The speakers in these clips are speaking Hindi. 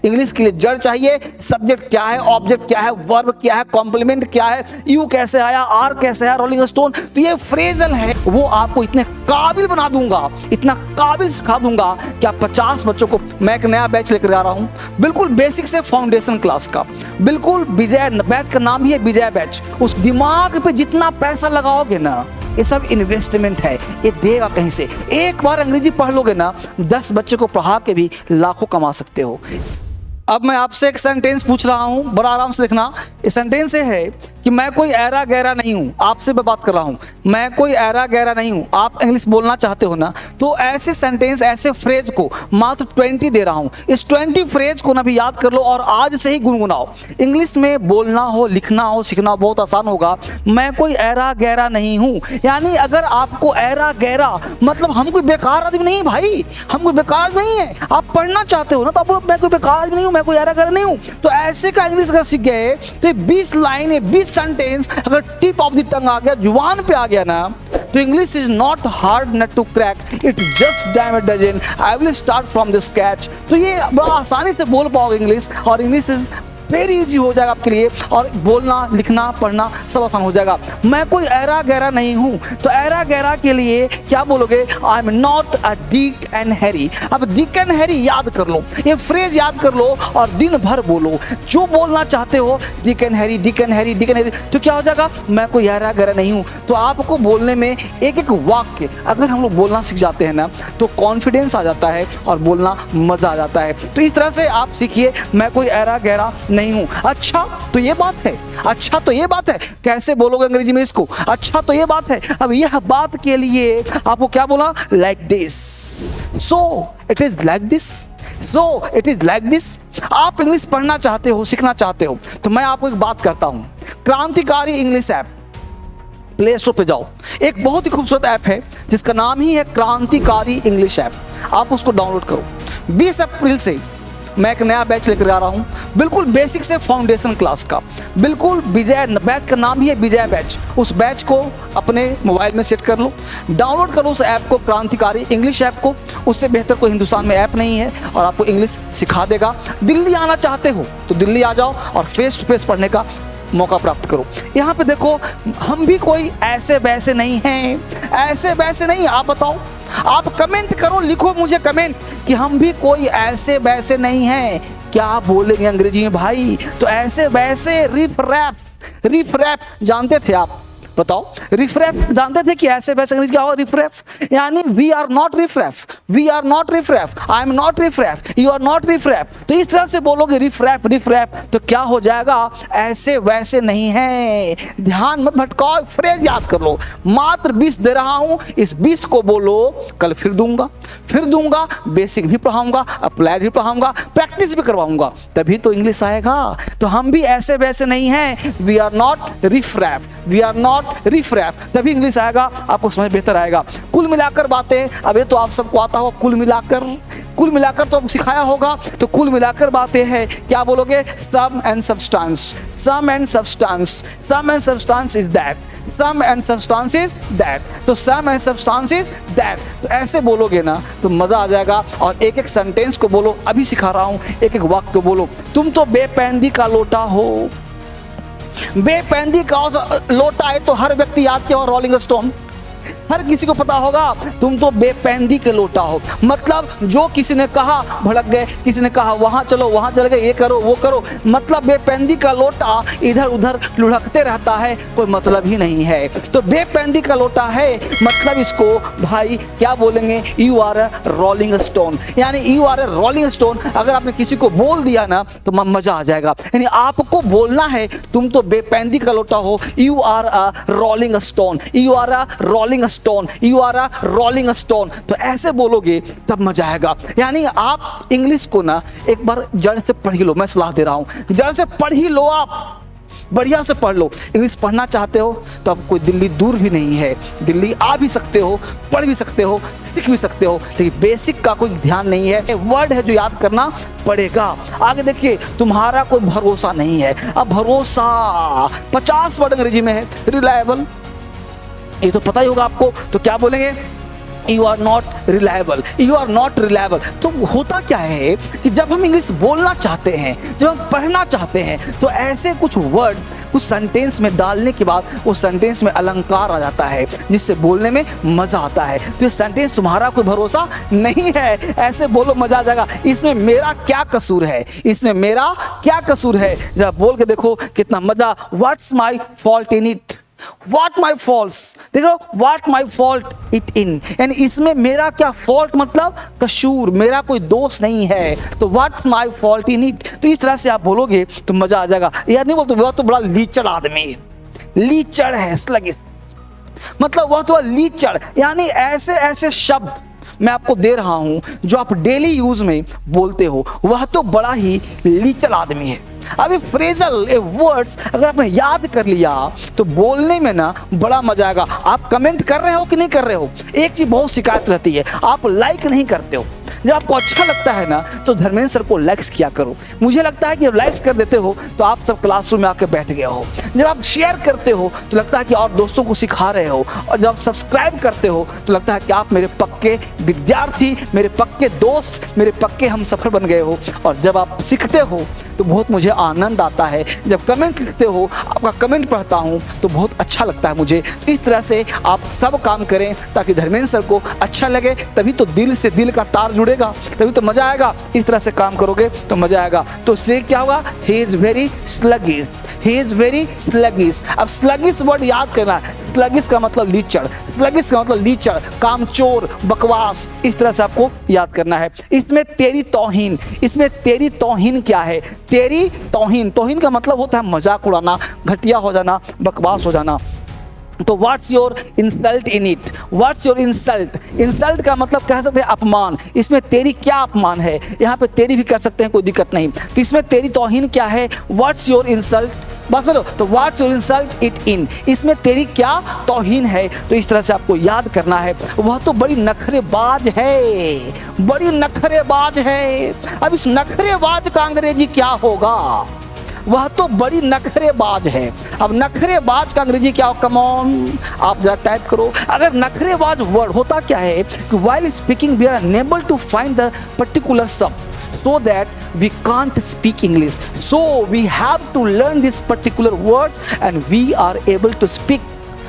इंग्लिश के लिए जड़ चाहिए, सब्जेक्ट क्या है, ऑब्जेक्ट क्या है, वर्ब क्या है, कॉम्प्लीमेंट क्या है, यू कैसे आया, आर कैसे आया, रोलिंग स्टोन। तो ये फ्रेजल है, वो आपको इतने काबिल बना दूंगा, इतना काबिल सिखा दूंगा कि आप 50 बच्चों को, मैं एक नया बैच लेकर आ रहा हूं, बिल्कुल बेसिक से फाउंडेशन क्लास का, बिल्कुल विजय बैच का नाम भी है विजय बैच। उस दिमाग पे जितना पैसा लगाओगे ना, ये सब इन्वेस्टमेंट है, ये देगा कहीं से। एक बार अंग्रेजी पढ़ लोगे ना, 10 बच्चे को पढ़ा के भी लाखों कमा सकते हो। अब मैं आपसे एक सेंटेंस पूछ रहा हूं, बड़ा आराम से देखना। ये सेंटेंस है कि मैं कोई ऐरा गहरा नहीं हूं, आपसे मैं बात कर रहा हूं, मैं कोई ऐरा गहरा नहीं हूं। आप इंग्लिश बोलना चाहते हो ना, तो ऐसे सेंटेंस, ऐसे फ्रेज को मात्र 20 दे रहा हूं। इस 20 फ्रेज को ना भी याद कर लो और आज से ही गुनगुनाओ। इंग्लिश में बोलना हो, लिखना हो, सीखना बहुत आसान होगा। मैं कोई ऐरा गहरा नहीं हूं, यानी अगर आपको ऐरा गहरा मतलब हम कोई बेकार आदमी नहीं भाई, हम कोई बेकार आदमी नहीं है। आप पढ़ना चाहते हो ना, तो आप बोलो मैं कोई बेकार आदमी नहीं हूं, मैं कोई ऐरा गहरा नहीं हूं। तो ऐसे का इंग्लिश अगर सीख गए तो 20 लाइन, 20 सेंटेंस अगर टिप ऑफ द टंग आ गया, जुबान पे आ गया ना, तो English is not hard nut to crack, it just damn it doesn't, I will start from this catch. तो ये बड़ा आसानी से बोल पाओगे इंग्लिश, और इंग्लिश इज वेरी इजी हो जाएगा आपके लिए, और बोलना, लिखना, पढ़ना सब आसान हो जाएगा। मैं कोई ऐरा गहरा नहीं हूं, तो ऐरा गहरा के लिए क्या बोलोगे? आई am not a Dick and Harry. अब डिक एंड हैरी याद कर लो, ये फ्रेज याद कर लो और दिन भर बोलो जो बोलना चाहते हो, Dick and Harry, Dick and Harry, Dick and Harry. तो क्या हो जाएगा? मैं कोई ऐरा गहरा नहीं हूं। तो आपको बोलने में एक एक वाक्य अगर हम लोग बोलना सीख जाते हैं ना, तो कॉन्फिडेंस आ जाता है और बोलना मजा आ जाता है। तो इस तरह से आप सीखिए, मैं कोई ऐरा गहरा नहीं हूं। अच्छा तो ये बात है, अच्छा तो ये बात है। कैसे बोलोगे अंग्रेजी में इसको? अच्छा तो ये बात है। अब यह बात के लिए आपको क्या बोला? Like this, so it is like this, so it is like this. आप इंग्लिश पढ़ना चाहते हो, सीखना चाहते हो, तो मैं आपको एक बात करता हूं। क्रांतिकारी इंग्लिश ऐप, प्ले स्टोर पे जाओ, एक बहुत ही खूबसूरत ऐप है जिसका नाम ही है क्रांतिकारी इंग्लिश ऐप। आप उसको डाउनलोड करो। 20 अप्रैल से मैं एक नया बैच लेकर आ रहा हूं, बिल्कुल बेसिक से फाउंडेशन क्लास का, बिल्कुल विजय बैच का नाम ही है विजय बैच। उस बैच को अपने मोबाइल में सेट कर लो, डाउनलोड करो उस ऐप को, क्रांतिकारी इंग्लिश ऐप को। उससे बेहतर कोई हिंदुस्तान में ऐप नहीं है और आपको इंग्लिश सिखा देगा। दिल्ली आना चाहते हो तो दिल्ली आ जाओ और फेस टू फेस पढ़ने का मौका प्राप्त करो। यहाँ पे देखो, हम भी कोई ऐसे वैसे नहीं हैं, ऐसे वैसे नहीं। आप बताओ, आप कमेंट करो, लिखो मुझे कमेंट कि हम भी कोई ऐसे वैसे नहीं हैं। क्या आप बोलेंगे अंग्रेजी में भाई? तो ऐसे वैसे, रिफ रैप, रिफ रैप जानते थे आप? बताओ, रिफ रैप जानते थे कि ऐसे वैसे अंग्रेजी क्या हो? रिफ रैप यानी we are not riffraff, we are not riffraff, I am not riffraff, you are not riffraff. तो इस तरह से बोलोगे रिफ रैप, रिफ रैप, तो क्या हो जाएगा? ऐसे वैसे नहीं है। ध्यान मत भटकाओ, फ्रेज याद कर लो। मात्र 20 दे रहा हूं, इस 20 को बोलो। कल फिर दूंगा, फिर दूंगा, बेसिक भी पढ़ाऊंगा, अप्लाइड भी पढ़ाऊंगा, प्रैक्टिस भी करवाऊंगा, तभी तो इंग्लिश आएगा। तो हम भी ऐसे वैसे नहीं हैं, we are not riffraff, we are not riffraff, तभी इंग्लिश आएगा, आपको समझ बेहतर आएगा। कुल मिलाकर बातें, अब ये तो आप सबको आता होगा, कुल मिलाकर तो सिखाया होगा। तो कुल मिलाकर बातें हैं, क्या बोलोगे? Sum and substance, sum and substance, sum and substance is that, sum and substance is that. तो sum and substance is that, तो ऐसे बोलोगे ना तो मजा आ जाएगा। और एक एक सेंटेंस को बोलो, अभी सिखा रहा हूं, एक एक वाक्य को बोलो। तुम तो बेपैंदी का लोटा हो, बेपैंदी का लोटा है तो हर व्यक्ति याद किया, और रोलिंग स्टोन हर किसी को पता होगा। तुम तो बेपैंदी के लोटा हो, मतलब जो किसी ने कहा भड़क गए, किसी ने कहा वहां चलो वहां चले गए, ये करो वो करो, मतलब बेपैंदी का लोटा इधर उधर लुढ़कते रहता है, कोई मतलब ही नहीं है। तो बेपैंदी का लोटा है, मतलब इसको भाई क्या बोलेंगे? You are a rolling stone, यानी you are a rolling stone. अगर आपने किसी को बोल दिया ना तो मजा आ जाएगा। यानी आपको बोलना है, तुम तो बेपैंदी का लोटा हो, you are a rolling stone, you are a rolling stone, you are a rolling stone. तो ऐसे बोलोगे तब मजा आएगा। यानी आप इंग्लिश को ना एक बार जड़ से पढ़ ही लो, मैं सलाह दे रहा हूं, जड़ से पढ़ ही लो, आप बढ़िया से पढ़ लो। इंग्लिश पढ़ना चाहते हो तो अब कोई दिल्ली दूर भी नहीं है, दिल्ली आ भी सकते हो, पढ़ भी सकते हो, सीख भी सकते हो, लेकिन बेसिक का कोई ध्यान नहीं है। वर्ड है जो याद करना पड़ेगा। आगे देखिए, तुम्हारा कोई भरोसा नहीं है। अब भरोसा 50 वर्ड अंग्रेजी में है, रिलायबल, ये तो पता ही होगा आपको। तो क्या बोलेंगे? You are not reliable, you are not reliable. तो होता क्या है कि जब हम इंग्लिश बोलना चाहते हैं, जब हम पढ़ना चाहते हैं, तो ऐसे कुछ वर्ड्स कुछ सेंटेंस में डालने के बाद वो सेंटेंस में अलंकार आ जाता है जिससे बोलने में मजा आता है। तो ये सेंटेंस तुम्हारा कोई भरोसा नहीं है, ऐसे बोलो मजा आ जाएगा। इसमें मेरा क्या कसूर है, इसमें मेरा क्या कसूर है, जब बोल के देखो कितना मजा। What's my fault in it, What my faults, देखो what my fault it in, यानी इसमें मेरा क्या फॉल्ट मतलब कसूर, मेरा कोई दोष नहीं है। तो what's my fault in it, तो इस तरह से आप बोलोगे तो मजा आ जाएगा। यार नहीं बोलते वह तो बड़ा लीचड़ आदमी है, लीचड़ है, स्लगिश, मतलब वह तो लीचड़, यानी ऐसे ऐसे शब्द मैं आपको दे रहा हूं जो आप डेली यूज में बोलते हो, वह तो बड़ा ही लीचड़ आदमी है। अभी फ्रेजल वर्ड्स अगर आपने याद कर लिया तो बोलने में ना बड़ा मजा आएगा। आप कमेंट कर रहे हो कि नहीं कर रहे हो? एक चीज बहुत शिकायत रहती है, आप लाइक नहीं करते हो। जब आपको अच्छा लगता है ना तो धर्मेंद्र सर को लाइक्स किया करो। मुझे लगता है कि जब लाइक्स कर देते हो तो आप सब क्लासरूम में आके बैठ गए हो। जब आप शेयर करते हो तो लगता है कि और दोस्तों को सिखा रहे हो, और जब सब्सक्राइब करते हो तो लगता है कि आप मेरे पक्के विद्यार्थी, मेरे पक्के दोस्त, मेरे पक्के हम सफर बन गए हो। और जब आप सीखते हो तो बहुत मुझे आनंद आता है। जब कमेंट लिखते हो, आपका कमेंट पढ़ता हूँ तो बहुत अच्छा लगता है मुझे। तो इस तरह से आप सब काम करें ताकि धर्मेंद्र सर को अच्छा लगे, तभी तो दिल से दिल का तार जुड़ेगा, तभी तो मजा आएगा। इस तरह से काम करोगे तो मजा आएगा। तो इससे क्या होगा, he is very sluggish, he is very sluggish. अब स्लगिश वर्ड याद करना है, स्लगिश का मतलब लीचड़, स्लगिश का मतलब लीचड़, कामचोर, बकवास, इस तरह से आपको याद करना है। इसमें तेरी तौहीन, इसमें तेरी तौहीन क्या है, तेरी तौहीन, तौहीन का मतलब होता है मजाक उड़ाना, घटिया हो जाना, बकवास हो जाना। तो what's your insult in it, what's your insult, insult का मतलब कह सकते हैं अपमान। इसमें तेरी क्या अपमान है, यहाँ पे तेरी भी कर सकते हैं, कोई दिक्कत नहीं। तो इसमें तेरी तौहीन क्या है, व्हाट्स योर इंसल्ट, बस बोलो तो what's your insult it in, इसमें तेरी क्या तौहीन है। तो इस तरह से आपको याद करना है। वह तो बड़ी नखरेबाज है, बड़ी नखरेबाज है। अब इस नखरेबाज का अंग्रेजी क्या होगा, वह तो बड़ी नखरेबाज है। अब नखरेबाज का अंग्रेजी क्या हो, कम ऑन आप जरा टाइप करो। अगर नखरेबाज वर्ड होता क्या है कि while speaking we are unable to find the particular sub so that we can't speak English, so we have to learn these particular words and we are able to speak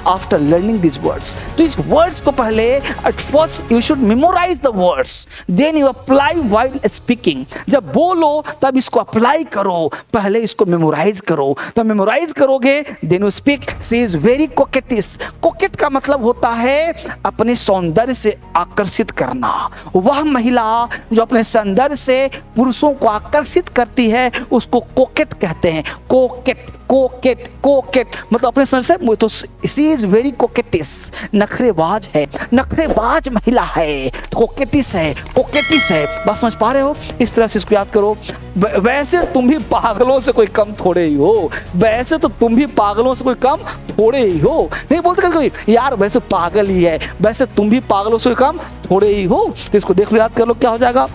after learning these words. तो इस words को पहले at first you should memorize the words, then you apply while speaking. जब बोलो तब इसको अप्लाई करो, पहले इसको मेमोराइज करो। तब मेमोराइज करोगे then you speak. She is very coquettish. coquette का मतलब होता है अपने सौंदर्य से आकर्षित करना। वह महिला जो अपने सौंदर्य से पुरुषों को आकर्षित करती है उसको कोकेट कहते हैं। कोकेट, कोकेट, कोकेट मतलब अपने सर से। तो सी इज वेरी कोकेटिस, नखरेबाज है, नखरेबाज महिला है, कोकेटिस है, कोकेटिस है। बस समझ पा रहे हो? इस तरह से इसको याद करो। वैसे तुम भी पागलों से कोई कम थोड़े ही हो, वैसे तो तुम भी पागलों से कोई कम थोड़े ही हो। नहीं बोलते कभी यार वैसे पागल ही है, वैसे तुम भी पागलों से कम थोड़े ही हो। तो इसको देखो, याद कर लो क्या हो जाएगा।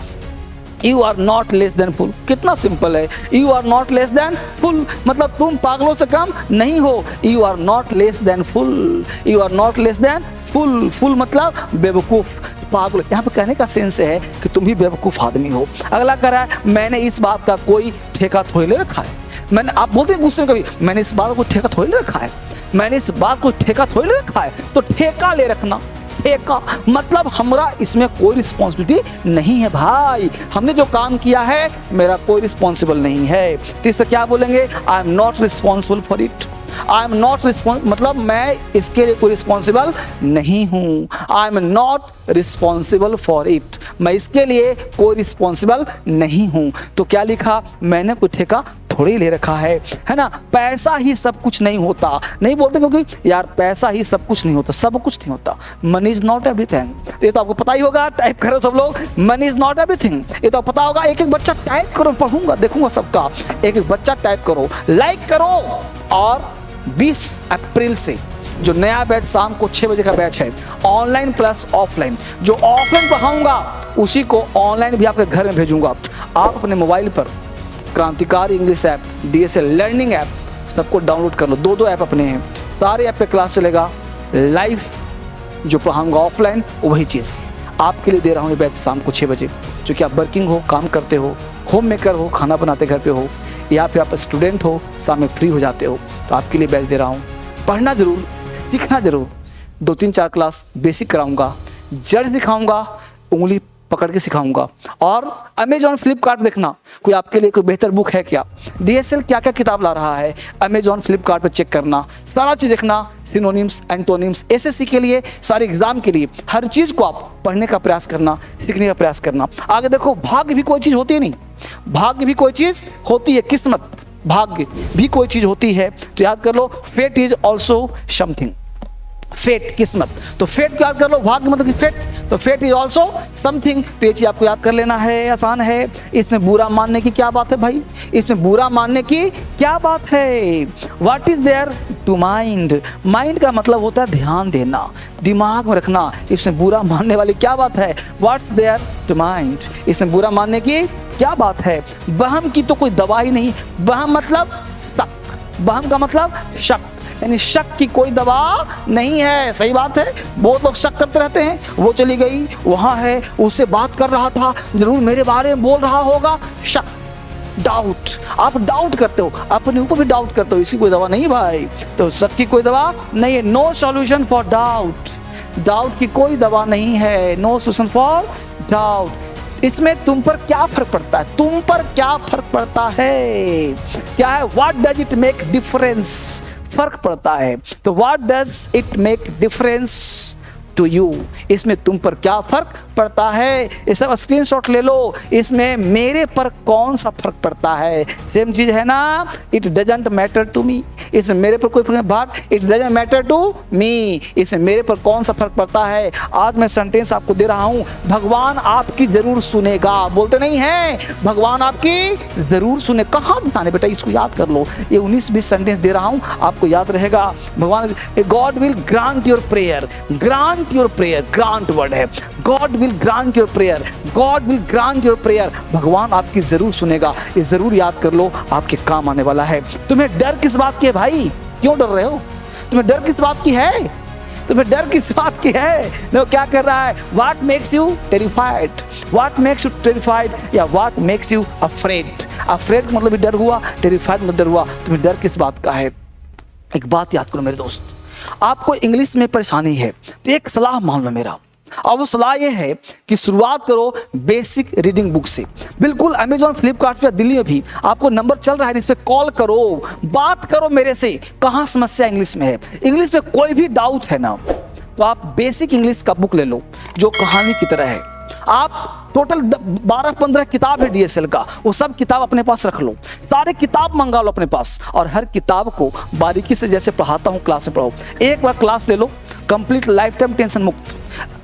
You are not less than fool, कितना सिंपल है। You are not less than fool मतलब तुम पागलों से कम नहीं हो। You are not less than fool, you are not less than fool, fool मतलब बेवकूफ, पागल। यहाँ पे कहने का सेंस है कि तुम भी बेवकूफ आदमी हो। अगला कह रहा है मैंने इस बात का कोई ठेका थोड़ी ले रखा है। मैंने, आप बोलते हैं गुस्से में कभी, मैंने इस बात का कोई ठेका थोड़ी ले रखा है, मैंने इस बात को ठेका थोड़ी ले रखा है। तो ठेका ले रखना, ठेका मतलब हमरा इसमें कोई रिस्पॉन्सिबिलिटी नहीं है भाई, हमने जो काम किया है मेरा कोई रिस्पॉन्सिबल नहीं है। तो इससे क्या बोलेंगे, आई am not responsible for it. I am not responsible मतलब मैं इसके लिए कोई रिस्पॉन्सिबल नहीं हूँ। आई am not responsible for it, मैं इसके लिए कोई रिस्पॉन्सिबल नहीं हूँ। तो क्या लिखा, मैंने कोई ठेका थोड़ी ले रखा है ना। पैसा ही सब कुछ नहीं होता, नहीं बोलते क्योंकि यार पैसा ही सब कुछ नहीं होता, सब कुछ नहीं होता। मनी इज नॉट एवरीथिंग, ये तो आपको पता ही होगा। टाइप करो सब लोग, मनी इज नॉट एवरीथिंग, ये तो पता होगा। एक एक बच्चा टाइप करो, पढ़ूंगा देखूंगा सबका। एक एक बच्चा टाइप करो, लाइक करो। और 20 अप्रैल से जो नया बैच शाम को 6 बजे का बैच है, ऑनलाइन प्लस ऑफलाइन, जो ऑफलाइन पढ़ाऊंगा उसी को ऑनलाइन भी आपके घर में भेजूंगा। आप अपने मोबाइल पर क्रांतिकारी English app, DSL learning app सबको डाउनलोड कर लो। 2 ऐप अपने हैं, सारे ऐप पे क्लास चलेगा, लाइव जो पढ़ाऊँगा ऑफलाइन वही चीज़ आपके लिए दे रहा हूँ ये बैच शाम को 6 बजे। क्योंकि आप वर्किंग हो, काम करते हो, होम मेकर हो, खाना बनाते घर पे हो, या फिर आप स्टूडेंट हो, शाम में फ्री हो जाते हो, तो आपके लिए बैच दे रहा हूँ। पढ़ना ज़रूर, सीखना ज़रूर। 2-3-4 क्लास बेसिक कराऊँगा, जड़ सिखाऊँगा, उंगली पकड़ के सिखाऊंगा। और अमेजॉन फ्लिपकार्ट देखना कोई आपके लिए कोई बेहतर बुक है क्या, DSL क्या क्या किताब ला रहा है, अमेजॉन फ्लिपकार्ट पर चेक करना, सारा चीज़ देखना, सिनोनिम्स, एंटोनिम्स, SSC के लिए, सारे एग्जाम के लिए, हर चीज़ को आप पढ़ने का प्रयास करना, सीखने का प्रयास करना। आगे देखो, भाग्य भी कोई चीज़ होती नहीं, भाग्य भी कोई चीज़ होती है, किस्मत, भाग्य भी कोई चीज़ होती है। तो याद कर लो, fate is also something, fate किस्मत। तो फेट को याद कर लो, भाग्य मतलब फेट, तो फेट इज ऑल्सो समथिंग। तो ये चीज आपको याद कर लेना है, आसान है। इसमें बुरा मानने की क्या बात है भाई, इसमें बुरा मानने की क्या बात है। What is there to mind, mind का मतलब होता है ध्यान देना, दिमाग में रखना। इसमें बुरा मानने वाली क्या बात है, व्हाट्स देयर टू माइंड, इसमें बुरा मानने की क्या बात है। वहम की तो कोई दवाई नहीं, वहम मतलब शक, वहम का मतलब शक, यानी शक की कोई दवा नहीं है। सही बात है, बहुत लोग शक करते रहते हैं, वो चली गई, वहाँ है, उससे बात कर रहा था, जरूर मेरे बारे में बोल रहा होगा, शक, डाउट। आप डाउट करते हो, अपने ऊपर भी डाउट करते हो, इसकी कोई दवा नहीं भाई। तो शक की कोई दवा नहीं है, no solution for doubt, doubt की कोई दवा नहीं है, नो सॉल्यूशन फॉर डाउट। इसमें तुम पर क्या फर्क पड़ता है, तुम पर क्या फर्क पड़ता है, क्या है, what does it make difference, फर्क पड़ता है। तो what does it make difference to you, इसमें तुम पर क्या फर्क पड़ता है। ये सब स्क्रीनशॉट ले लो, इसमें मेरे पर कौन सा फर्क पड़ता है। सेम चीज है ना, it doesn't matter to me, इसमें मेरे पर कोई फर्क नहीं, but it doesn't matter to me, इसमें मेरे पर कौन सा फर्क पड़ता है। आज मैं सेंटेंस आपको दे रहा हूं, भगवान आपकी जरूर सुनेगा, बोलते नहीं है, भगवान आपकी जरूर सुने। कहाँ ध्यान है बेटा, इसको याद कर लो, ये 19-20 सेंटेंस दे रहा हूं, आपको याद रहेगा। भगवान, God will grant your prayer, grant your prayer, grant word है, God will grant your prayer, God will grant your prayer, भगवान आपकी जरूर सुनेगा। ये जरूर याद कर लो, आपके काम आने वाला है। तुम्हें डर किस बात की है भाई, क्यों डर रहे हो, तुम्हें डर किस बात की है, तुम्हें डर किस बात की है। देखो क्या कर रहा है, what makes you terrified, what makes you terrified, या what makes you afraid. Afraid मतलब भी डर हुआ, टेरिफाइड मतलब डर हुआ, तुम्हें डर किस बात का है। एक बात याद करो मेरे दोस्त, आपको इंग्लिश में परेशानी है तो एक सलाह मान लो मेरा, और वो सलाह ये है कि शुरुआत करो बेसिक रीडिंग बुक से। बिल्कुल अमेजॉन फ्लिपकार्ट पे, दिल्ली में भी आपको नंबर चल रहा है, इस पे कॉल करो, बात करो मेरे से, कहाँ समस्या इंग्लिश में है, इंग्लिश में कोई भी डाउट है ना, तो आप बेसिक इंग्लिश का बुक ले लो जो कहानी की तरह है। आप टोटल 12-15 किताब है DSL का, वो सब किताब अपने पास रख लो, सारे किताब मंगा लो अपने पास, और हर किताब को बारीकी से जैसे पढ़ाता हूँ क्लास में पढ़ो। एक बार क्लास ले लो, कंप्लीट, लाइफ टाइम टेंशन मुक्त।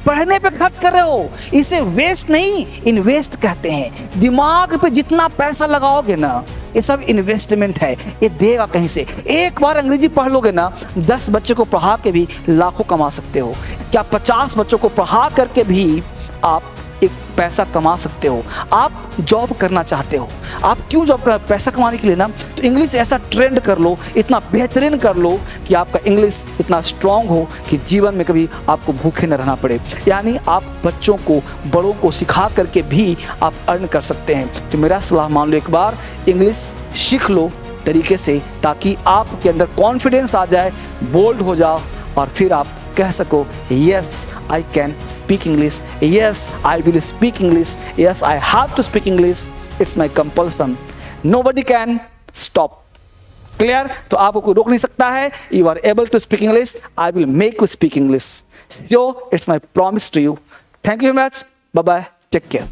पढ़ने पे खर्च कर रहे हो, इसे वेस्ट नहीं इन्वेस्ट कहते हैं। दिमाग पे जितना पैसा लगाओगे ना, ये सब इन्वेस्टमेंट है, ये देगा कहीं से। एक बार अंग्रेजी पढ़ लोगे ना, 10 बच्चे को पढ़ा के भी लाखों कमा सकते हो। क्या 50 बच्चों को पढ़ा करके भी आप एक पैसा कमा सकते हो। आप जॉब करना चाहते हो, आप क्यों जॉब करना, पैसा कमाने के लिए ना, तो इंग्लिश ऐसा ट्रेंड कर लो, इतना बेहतरीन कर लो कि आपका इंग्लिश इतना स्ट्रांग हो कि जीवन में कभी आपको भूखे न रहना पड़े। यानी आप बच्चों को, बड़ों को सिखा करके भी आप अर्न कर सकते हैं। तो मेरा सलाह मान लो, एक बार इंग्लिश सीख लो तरीके से, ताकि आपके अंदर कॉन्फिडेंस आ जाए, बोल्ड हो जाओ, और फिर आप कह सको, yes I can speak English, yes I will speak English, yes I have to speak English, it's my compulsion, nobody can stop. Clear? तो आपको कोई रोक नहीं सकता है। You are able to speak English, I will make you speak English, so it's my promise to you. Thank you very much, bye bye, take care.